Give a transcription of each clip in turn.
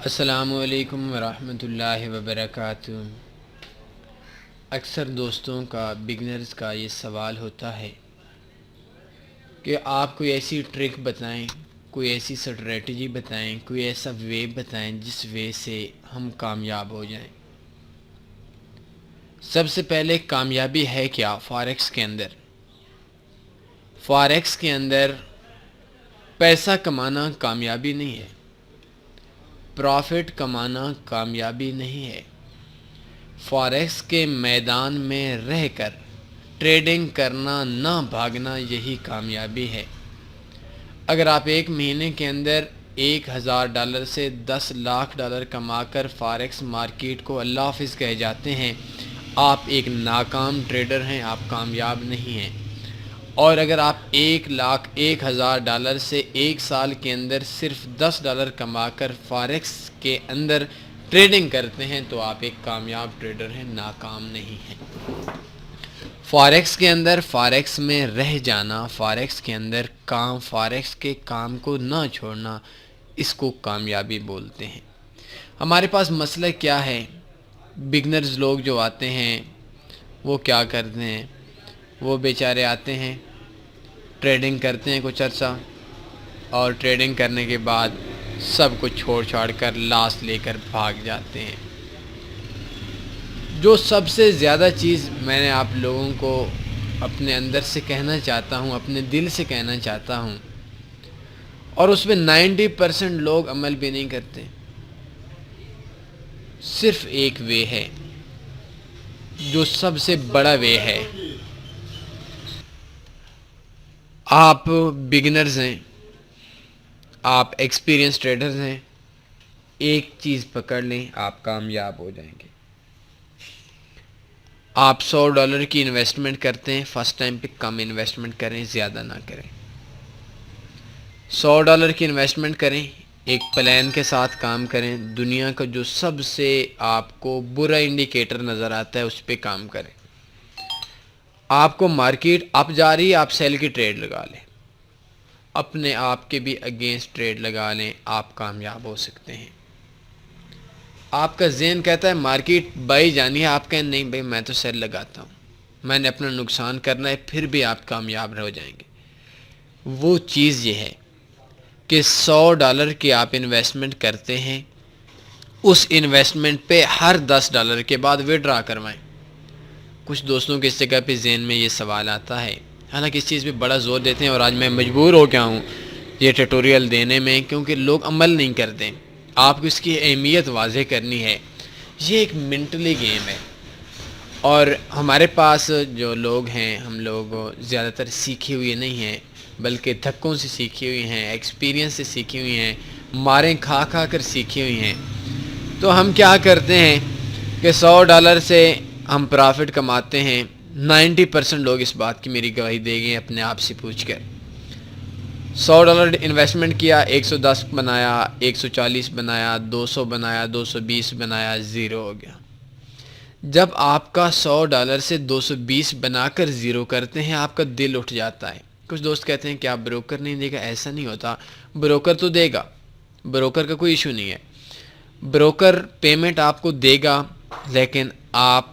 السلام علیکم ورحمۃ اللہ وبرکاتہ۔ اکثر دوستوں کا بگنرز کا یہ سوال ہوتا ہے کہ آپ کوئی ایسی ٹرک بتائیں، کوئی ایسی اسٹریٹجی بتائیں، کوئی ایسا وے بتائیں جس وے سے ہم کامیاب ہو جائیں۔ سب سے پہلے کامیابی ہے کیا فاریکس کے اندر؟ فاریکس کے اندر پیسہ کمانا کامیابی نہیں ہے، پرافٹ کمانا کامیابی نہیں ہے۔ فاریکس کے میدان میں رہ کر ٹریڈنگ کرنا، نہ بھاگنا، یہی کامیابی ہے۔ اگر آپ ایک مہینے کے اندر $1000 سے $10 لاکھ کما کر فاریکس مارکیٹ کو اللہ حافظ کہہ جاتے ہیں، آپ ایک ناکام ٹریڈر ہیں، آپ کامیاب نہیں ہیں۔ اور اگر آپ $1,00,000 سے ایک سال کے اندر صرف $10 کما کر فاریکس کے اندر ٹریڈنگ کرتے ہیں تو آپ ایک کامیاب ٹریڈر ہیں، ناکام نہیں ہیں۔ فاریکس کے اندر، فاریکس میں رہ جانا، فاریکس کے اندر کام، فاریکس کے کام کو نہ چھوڑنا، اس کو کامیابی بولتے ہیں۔ ہمارے پاس مسئلہ کیا ہے؟ بگنرز لوگ جو آتے ہیں وہ کیا کرتے ہیں؟ وہ بیچارے آتے ہیں، ٹریڈنگ کرتے ہیں کچھ عرصہ، اور ٹریڈنگ کرنے کے بعد سب کچھ چھوڑ چھاڑ کر لاس لے کر بھاگ جاتے ہیں۔ جو سب سے زیادہ چیز میں نے آپ لوگوں کو اپنے اندر سے کہنا چاہتا ہوں، اپنے دل سے کہنا چاہتا ہوں، اور اس میں 90% لوگ عمل بھی نہیں کرتے، صرف ایک وے ہے جو سب سے بڑا وے ہے۔ آپ بگنرز ہیں، آپ ایکسپیرینس ٹریڈرز ہیں، ایک چیز پکڑ لیں، آپ کامیاب ہو جائیں گے۔ آپ $100 کی انویسٹمنٹ کرتے ہیں، فرسٹ ٹائم پہ کم انویسٹمنٹ کریں، زیادہ نہ کریں۔ $100 کی انویسٹمنٹ کریں، ایک پلان کے ساتھ کام کریں، دنیا کا جو سب سے آپ کو برا انڈیکیٹر نظر آتا ہے اس پہ کام کریں۔ آپ کو مارکیٹ اپ جا رہی ہے، آپ سیل کی ٹریڈ لگا لیں، اپنے آپ کے بھی اگینسٹ ٹریڈ لگا لیں، آپ کامیاب ہو سکتے ہیں۔ آپ کا ذہن کہتا ہے مارکیٹ بائی جانی ہے، آپ کہیں نہیں بھائی میں تو سیل لگاتا ہوں، میں نے اپنا نقصان کرنا ہے، پھر بھی آپ کامیاب ہو جائیں گے۔ وہ چیز یہ ہے کہ $100 کی آپ انویسٹمنٹ کرتے ہیں، اس انویسٹمنٹ پہ ہر $10 کے بعد وڈرا کروائیں۔ کچھ دوستوں کے اس جگہ پہ ذہن میں یہ سوال آتا ہے، حالانکہ اس چیز پہ بڑا زور دیتے ہیں، اور آج میں مجبور ہو گیا ہوں یہ ٹیٹوریل دینے میں، کیونکہ لوگ عمل نہیں کرتے۔ آپ کو اس کی اہمیت واضح کرنی ہے۔ یہ ایک منٹلی گیم ہے، اور ہمارے پاس جو لوگ ہیں، ہم لوگ زیادہ تر سیکھی ہوئی نہیں ہیں، بلکہ دھکوں سے سیکھی ہوئی ہیں، ایکسپیرینس سے سیکھی ہوئی ہیں، ماریں کھا کھا کر سیکھی ہوئی ہیں۔ تو ہم کیا کرتے ہیں کہ $100 سے ہم پرافٹ کماتے ہیں۔ 90% لوگ اس بات کی میری گواہی دے گئے اپنے آپ سے پوچھ کر۔ $100 انویسٹمنٹ کیا، 110 بنایا، 140 بنایا، 200 بنایا، 220 بنایا، زیرو ہو گیا۔ جب آپ کا $100 سے 220 بنا کر زیرو کرتے ہیں، آپ کا دل اٹھ جاتا ہے۔ کچھ دوست کہتے ہیں کہ آپ بروکر نہیں دے گا، ایسا نہیں ہوتا، بروکر تو دے گا، بروکر کا کوئی ایشو نہیں ہے، بروکر پیمنٹ آپ کو دے گا، لیکن آپ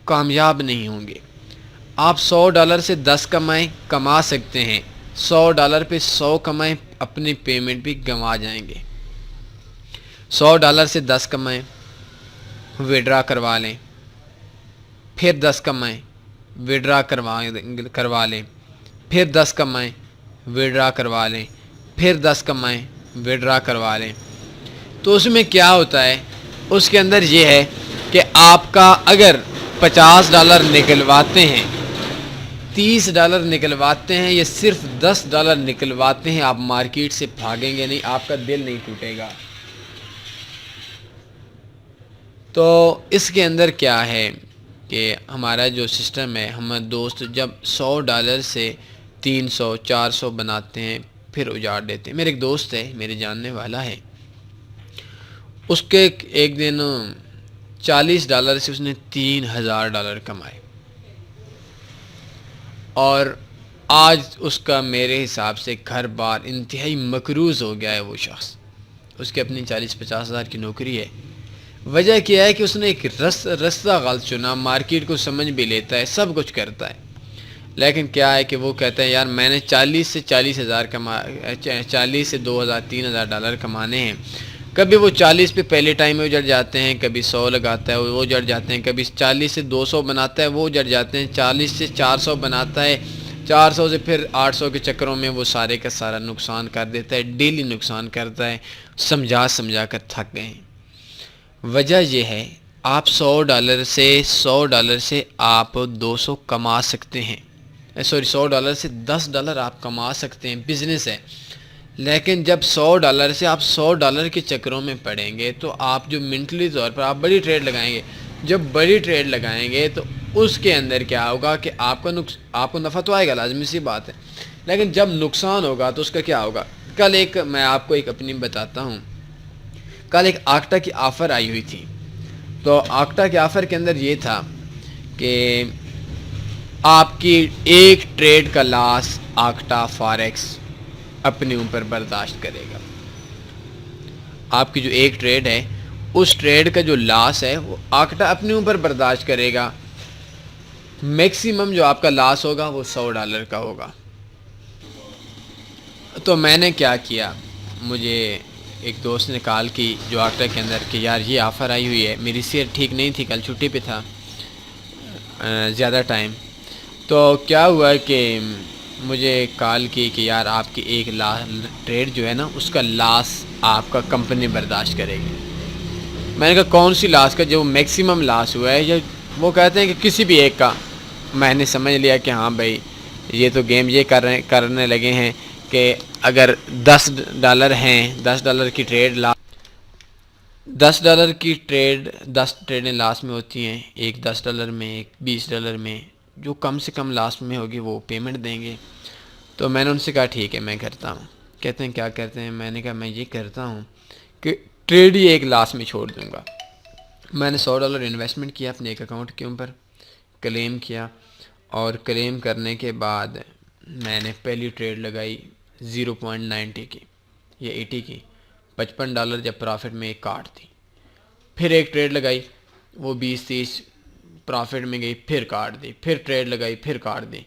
کامیاب نہیں ہوں گے۔ آپ $100 سے 10 کما سکتے ہیں، $100 پہ 100 کمائیں، اپنی پیمنٹ بھی گنوا جائیں گے۔ $100 سے 10 کمائیں، وڈرا کروا لیں، پھر 10 کمائیں، وڈرا کروا لیں، پھر 10 کمائیں، وڈرا کروا لیں، پھر 10 کمائیں، وڈرا کروا لیں۔ تو اس میں کیا ہوتا ہے؟ اس کے اندر یہ ہے کہ آپ کا اگر $50 نکلواتے ہیں، $30 نکلواتے ہیں، یا صرف $10 نکلواتے ہیں، آپ مارکیٹ سے بھاگیں گے نہیں، آپ کا دل نہیں ٹوٹے گا۔ تو اس کے اندر کیا ہے کہ ہمارا جو سسٹم ہے، ہم دوست جب $100 سے 300 400 بناتے ہیں، پھر اجاڑ دیتے ہیں۔ میرے ایک دوست ہے، میرے جاننے والا ہے، اس کے ایک دن $40 سے اس نے $3000 کمائے، اور آج اس کا میرے حساب سے گھر بار انتہائی مقروض ہو گیا ہے وہ شخص، اس کی اپنی 40-50 ہزار کی نوکری ہے۔ وجہ کیا ہے کہ اس نے ایک رستہ غلط چنا، مارکیٹ کو سمجھ بھی لیتا ہے، سب کچھ کرتا ہے، لیکن کیا ہے کہ وہ کہتا ہے یار میں نے 40 سے 2,000 3,000 ڈالر کمانے ہیں۔ کبھی وہ 40 پہ پہلے ٹائم میں اجڑ جاتے ہیں، کبھی 100 لگاتا ہے وہ اجڑ جاتے ہیں، کبھی 40 سے 200 بناتا ہے وہ اجڑ جاتے ہیں، 40 سے 400 بناتا ہے، 400 سے پھر 800 کے چکروں میں وہ سارے کا سارا نقصان کر دیتا ہے، ڈیلی نقصان کرتا ہے، سمجھا کر تھک گئے ہیں۔ وجہ یہ ہے آپ $100 سے آپ 200 کما سکتے ہیں، $100 سے $10 آپ کما سکتے ہیں، بزنس ہے، لیکن جب $100 سے آپ $100 کے چکروں میں پڑیں گے تو آپ جو منٹلی طور پر آپ بڑی ٹریڈ لگائیں گے، جب بڑی ٹریڈ لگائیں گے تو اس کے اندر کیا ہوگا کہ آپ کو نفع تو آئے گا، لازمی سی بات ہے، لیکن جب نقصان ہوگا تو اس کا کیا ہوگا۔ کل میں آپ کو ایک اپنی بتاتا ہوں، کل ایک آکٹا کی آفر آئی ہوئی تھی، تو آکٹا کے آفر کے اندر یہ تھا کہ آپ کی ایک ٹریڈ کا لاس آکٹا فاریکس اپنے اوپر برداشت کرے گا۔ آپ کی جو ایک ٹریڈ ہے اس ٹریڈ کا جو لاس ہے وہ آکٹا اپنے اوپر برداشت کرے گا، میکسیمم جو آپ کا لاس ہوگا وہ $100 کا ہوگا۔ تو میں نے کیا کیا، مجھے ایک دوست نے کال کی جو آکٹا کے اندر کہ یار یہ آفر آئی ہوئی ہے، میری صحت ٹھیک نہیں تھی، کل چھٹی پہ تھا زیادہ ٹائم، تو کیا ہوا کہ مجھے کال کی کہ یار آپ کی ایک ٹریڈ جو ہے نا اس کا لاس آپ کا کمپنی برداشت کرے گی۔ میں نے کہا کون سی لاس کا، جو میکسیمم لاس ہوا ہے، یا وہ کہتے ہیں کہ کسی بھی ایک کا۔ میں نے سمجھ لیا کہ ہاں بھائی یہ تو گیم یہ کرنے لگے ہیں کہ اگر $10 ہیں، $10 کی ٹریڈ $10 کی ٹریڈ 10 ٹریڈیں لاس میں ہوتی ہیں، ایک $10 میں، ایک $20 میں، جو کم سے کم لاسٹ میں ہوگی وہ پیمنٹ دیں گے۔ تو میں نے ان سے کہا ٹھیک ہے میں کرتا ہوں۔ کہتے ہیں کیا کرتے ہیں، میں نے کہا میں یہ کرتا ہوں کہ ٹریڈ ہی ایک لاس میں چھوڑ دوں گا۔ میں نے $100 انویسٹمنٹ کیا اپنے ایک اکاؤنٹ کے اوپر، کلیم کیا، اور کلیم کرنے کے بعد میں نے پہلی ٹریڈ لگائی 0.90 کی یا 80 کی، $55 جب پرافٹ میں ایک کاٹ تھی۔ پھر ایک ٹریڈ لگائی وہ 20-30 پرافٹ میں گئی، پھر کاٹ دی، پھر ٹریڈ لگائی، پھر کاٹ دی۔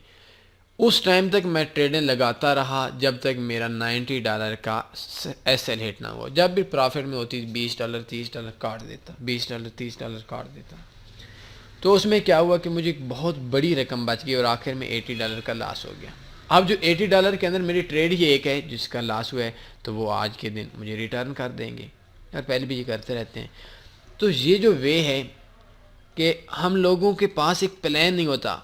اس ٹائم تک میں ٹریڈیں لگاتا رہا جب تک میرا $90 کا ایس ایل ہٹ نہ ہوا۔ جب بھی پرافٹ میں ہوتی $20 $30 کاٹ دیتا، $20 $30 کاٹ دیتا۔ تو اس میں کیا ہوا کہ مجھے ایک بہت بڑی رقم بچ گئی اور آخر میں $80 کا لاس ہو گیا۔ اب جو $80 کے اندر میری ٹریڈ ہی ایک ہے جس کا لاس ہوا ہے، تو وہ آج کے دن مجھے ریٹرن کر دیں گے، اور پہلے بھی یہ کرتے رہتے ہیں۔ تو یہ جو وے ہے کہ ہم لوگوں کے پاس ایک پلان نہیں ہوتا۔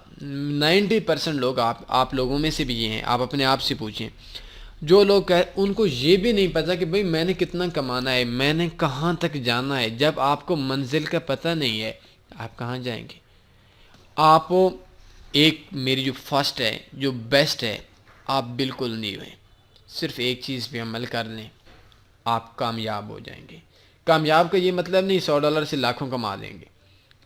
90% لوگ آپ لوگوں میں سے بھی یہ ہیں، آپ اپنے آپ سے پوچھیں، جو لوگ ان کو یہ بھی نہیں پتہ کہ بھئی میں نے کتنا کمانا ہے، میں نے کہاں تک جانا ہے۔ جب آپ کو منزل کا پتہ نہیں ہے آپ کہاں جائیں گے۔ آپ ایک میری جو فرسٹ ہے، جو بیسٹ ہے، آپ بالکل نہیں ہوئے، صرف ایک چیز پہ عمل کر لیں، آپ کامیاب ہو جائیں گے۔ کامیاب کا یہ مطلب نہیں $100 سے لاکھوں کما دیں گے۔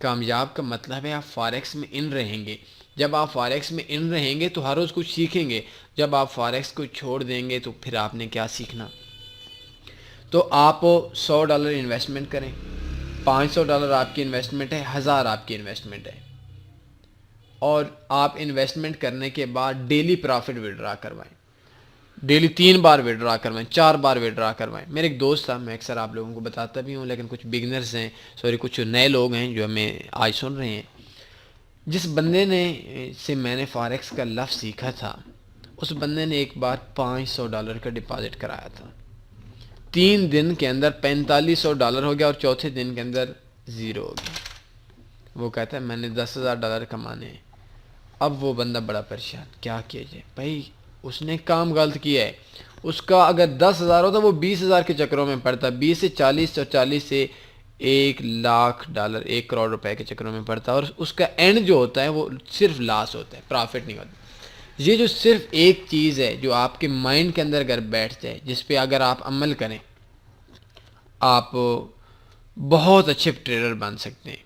کامیاب کا مطلب ہے آپ فاریکس میں ان رہیں گے۔ جب آپ فاریکس میں ان رہیں گے تو ہر روز کچھ سیکھیں گے۔ جب آپ فاریکس کو چھوڑ دیں گے تو پھر آپ نے کیا سیکھنا۔ تو آپ $100 انویسٹمنٹ کریں، $500 آپ کی انویسٹمنٹ ہے، 1000 آپ کی انویسٹمنٹ ہے، اور آپ انویسٹمنٹ کرنے کے بعد ڈیلی پرافٹ وڈرا کروائیں، ڈیلی 3 بار وڈرا کروائیں، 4 بار وڈرا کروائیں۔ میرے ایک دوست تھا، میں اکثر آپ لوگوں کو بتاتا بھی ہوں، لیکن کچھ بگنرز ہیں، کچھ نئے لوگ ہیں جو ہمیں آج سن رہے ہیں۔ جس بندے سے میں نے فاریکس کا لفظ سیکھا تھا، اس بندے نے ایک بار $500 کا ڈپازٹ کرایا تھا، 3 دن کے اندر $4500 ہو گیا اور چوتھے دن کے اندر 0 ہو گیا۔ وہ کہتا ہے میں نے $10,000 کمانے ہیں۔ اب وہ بندہ بڑا پریشان، کیا کیا جائے بھائی، اس نے کام غلط کیا ہے۔ اس کا اگر 10,000 ہوتا وہ 20,000 کے چکروں میں پڑتا، 20 سے 40 اور 40 سے $1,00,000 1 کروڑ روپے کے چکروں میں پڑتا، اور اس کا اینڈ جو ہوتا ہے وہ صرف لاس ہوتا ہے، پرافٹ نہیں ہوتا۔ یہ جو صرف ایک چیز ہے جو آپ کے مائنڈ کے اندر اگر بیٹھ جائے، جس پہ اگر آپ عمل کریں، آپ بہت اچھے ٹریڈر بن سکتے ہیں۔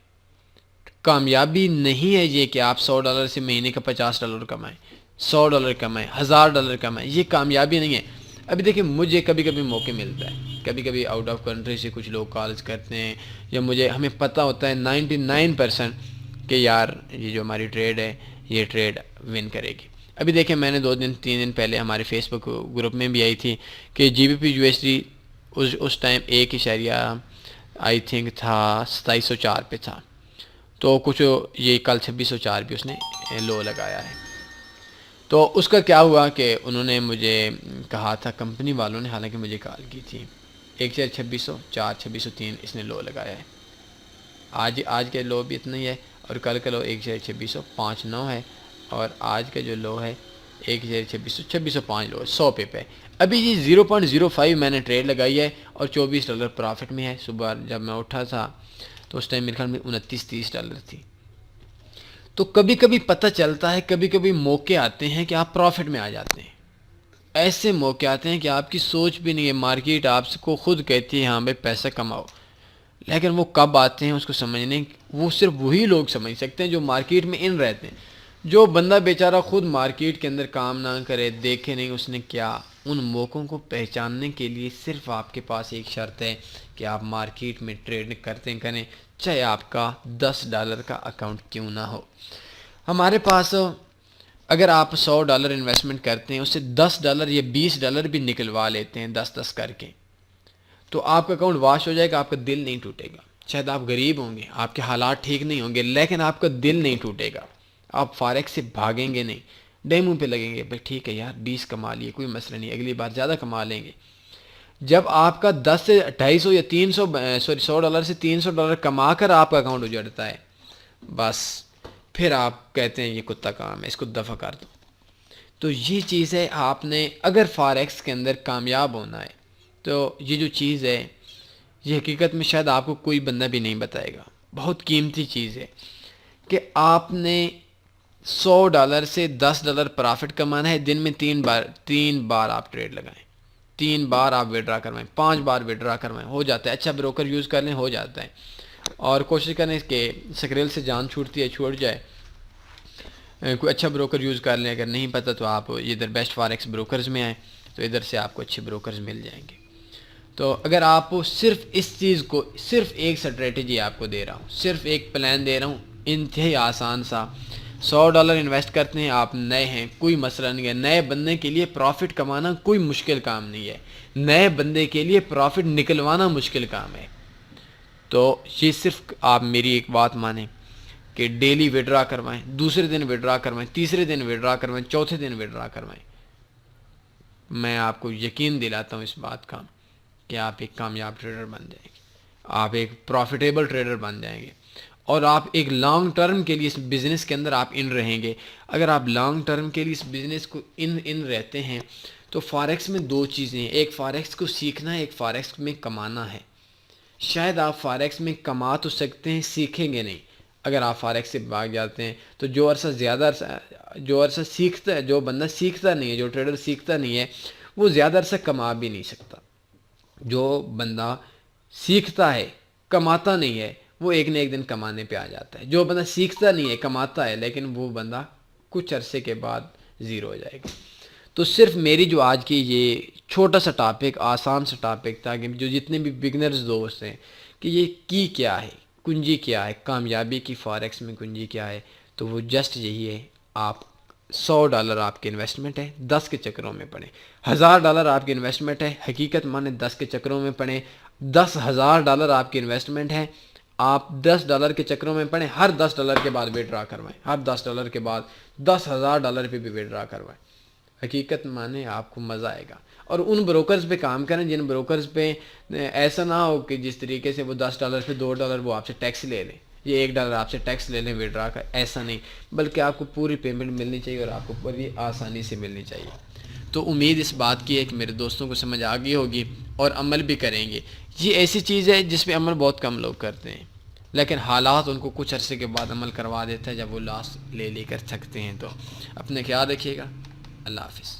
کامیابی نہیں ہے یہ کہ آپ $100 سے مہینے کا $50 کمائیں، $100 کمائیں، $1000 کمائیں، یہ کامیابی نہیں ہے۔ ابھی دیکھیں مجھے کبھی کبھی موقع ملتا ہے، کبھی کبھی آؤٹ آف کنٹری سے کچھ لوگ کالز کرتے ہیں، یا ہمیں پتہ ہوتا ہے 99% کہ یار یہ جو ہماری ٹریڈ ہے یہ ٹریڈ ون کرے گی۔ ابھی دیکھیں میں نے 2 دن 3 دن پہلے ہمارے فیس بک گروپ میں بھی آئی تھی کہ G B P U S D اس ٹائم 1 آئی تھنک تھا 2704 پہ تھا، تو کچھ یہ کل 2604 بھی اس نے لو لگایا ہے۔ تو اس کا کیا ہوا کہ انہوں نے مجھے کہا تھا، کمپنی والوں نے حالانکہ مجھے کال کی تھی، 1/2600 4 2603 اس نے لو لگایا ہے۔ آج کے لو بھی اتنا ہی ہے، اور کل کا لو 1/2600 ہے، اور آج کا جو لو ہے 1/2605 لو ہے، 100 پہ ہے۔ ابھی یہ 0.05 میں نے ٹریڈ لگائی ہے اور $24 پرافٹ میں ہے۔ صبح جب میں اٹھا تھا تو اس ٹائم میرے خیال میں $29-30 تھی۔ تو کبھی کبھی پتہ چلتا ہے، کبھی کبھی موقع آتے ہیں کہ آپ پروفٹ میں آ جاتے ہیں، ایسے موقع آتے ہیں کہ آپ کی سوچ بھی نہیں ہے، مارکیٹ آپ کو خود کہتی ہے ہاں بھائی پیسہ کماؤ، لیکن وہ کب آتے ہیں اس کو سمجھنے وہ صرف وہی لوگ سمجھ سکتے ہیں جو مارکیٹ میں ان رہتے ہیں۔ جو بندہ بیچارہ خود مارکیٹ کے اندر کام نہ کرے، دیکھے نہیں اس نے کیا، ان موقعوں کو پہچاننے کے لیے صرف آپ کے پاس ایک شرط ہے کہ آپ مارکیٹ میں ٹریڈ کریں، چاہے آپ کا $10 کا اکاؤنٹ کیوں نہ ہو۔ ہمارے پاس اگر آپ $100 انویسٹمنٹ کرتے ہیں، اس سے $10 یا $20 بھی نکلوا لیتے ہیں 10 کر کے، تو آپ کا اکاؤنٹ واش ہو جائے گا، آپ کا دل نہیں ٹوٹے گا۔ شاید آپ غریب ہوں گے، آپ کے حالات ٹھیک نہیں ہوں گے، لیکن آپ کا دل نہیں ٹوٹے گا، آپ فارغ سے بھاگیں گے نہیں، ڈیمو پہ لگیں گے، بھائی ٹھیک ہے یار 20 کما لیے کوئی مسئلہ نہیں، اگلی بار زیادہ کما لیں گے۔ جب آپ کا 10 سے 250 یا $100 سے $300 کما کر آپ کا اکاؤنٹ اجڑتا ہے، بس پھر آپ کہتے ہیں یہ کتا کام ہے، اس کو دفع کر دو۔ تو یہ چیز ہے، آپ نے اگر فاریکس کے اندر کامیاب ہونا ہے تو یہ جو چیز ہے یہ حقیقت میں شاید آپ کو کوئی بندہ بھی نہیں بتائے گا، بہت قیمتی چیز ہے کہ آپ نے $100 سے $10 پرافٹ کمانا ہے۔ دن میں 3 بار آپ ٹریڈ لگائیں، 3 بار آپ وڈرا کروائیں، 5 بار وڈرا کروائیں، ہو جاتا ہے۔ اچھا بروکر یوز کر لیں، ہو جاتا ہے، اور کوشش کریں کہ سکریل سے جان چھوٹتی ہے چھوٹ جائے، کوئی اچھا بروکر یوز کر لیں۔ اگر نہیں پتہ تو آپ ادھر بیسٹ فاریکس بروکرز میں آئیں، تو ادھر سے آپ کو اچھے بروکرز مل جائیں گے۔ تو اگر آپ صرف اس چیز کو، صرف ایک سٹریٹجی آپ کو دے رہا ہوں، صرف ایک پلان دے رہا ہوں، انتہائی آسان سا، $100 انویسٹ کرتے ہیں، آپ نئے ہیں کوئی مسئلہ نہیں ہے، نئے بندے کے لیے پروفٹ کمانا کوئی مشکل کام نہیں ہے، نئے بندے کے لیے پروفٹ نکلوانا مشکل کام ہے۔ تو یہ صرف آپ میری ایک بات مانیں کہ ڈیلی وڈرا کروائیں، دوسرے دن وڈرا کروائیں، تیسرے دن وڈرا کروائیں، چوتھے دن وڈرا کروائیں۔ میں آپ کو یقین دلاتا ہوں اس بات کا کہ آپ ایک کامیاب ٹریڈر بن جائیں گے، آپ ایک پروفیٹیبل ٹریڈر بن جائیں گے، اور آپ ایک لانگ ٹرم کے لیے اس بزنس کے اندر آپ ان رہیں گے۔ اگر آپ لانگ ٹرم کے لیے اس بزنس کو ان رہتے ہیں تو فاریکس میں 2 چیزیں ہیں، ایک فاریکس کو سیکھنا ہے، ایک فاریکس میں کمانا ہے۔ شاید آپ فاریکس میں کما تو سکتے ہیں، سیکھیں گے نہیں۔ اگر آپ فاریکس سے بھاگ جاتے ہیں تو جو عرصہ سیکھتا ہے، جو بندہ سیکھتا نہیں ہے، جو ٹریڈر سیکھتا نہیں ہے، وہ زیادہ عرصہ کما بھی نہیں سکتا۔ جو بندہ سیکھتا ہے کماتا نہیں ہے، وہ ایک نہ ایک دن کمانے پہ آ جاتا ہے۔ جو بندہ سیکھتا نہیں ہے کماتا ہے، لیکن وہ بندہ کچھ عرصے کے بعد زیرو ہو جائے گا۔ تو صرف میری جو آج کی یہ چھوٹا سا ٹاپک، آسان سا ٹاپک تھا کہ جو جتنے بھی بگنرز دوست ہیں کہ یہ کیا ہے، کنجی کیا ہے، کامیابی کی فاریکس میں کنجی کیا ہے، تو وہ جسٹ یہی ہے، آپ $100 آپ کے انویسٹمنٹ ہے، 10 کے چکروں میں پڑیں۔ $1000 آپ کی انویسٹمنٹ ہے، حقیقت مانے 10 کے چکروں میں پڑیں۔ $10,000 آپ کی انویسٹمنٹ ہے، آپ $10 کے چکروں میں پڑیں، ہر $10 کے بعد وڈرا کروائیں، ہر $10 کے بعد $10,000 پہ بھی وڈرا کروائیں۔ حقیقت مانے آپ کو مزہ آئے گا، اور ان بروکرز پہ کام کریں جن بروکرز پہ ایسا نہ ہو کہ جس طریقے سے وہ $10 پہ $2 وہ آپ سے ٹیکس لے لیں، یہ $1 آپ سے ٹیکس لے لیں وڈرا کا، ایسا نہیں، بلکہ آپ کو پوری پیمنٹ ملنی چاہیے اور آپ کو بڑی آسانی سے ملنی چاہیے۔ تو امید اس بات کی ہے کہ میرے دوستوں کو سمجھ آ گئی ہوگی اور عمل بھی کریں گے۔ یہ ایسی چیز ہے جس پہ عمل بہت کم لوگ کرتے ہیں، لیکن حالات ان کو کچھ عرصے کے بعد عمل کروا دیتا ہے، جب وہ لاس لے کر تھکتے ہیں۔ تو اپنے خیال رکھیے گا، اللہ حافظ۔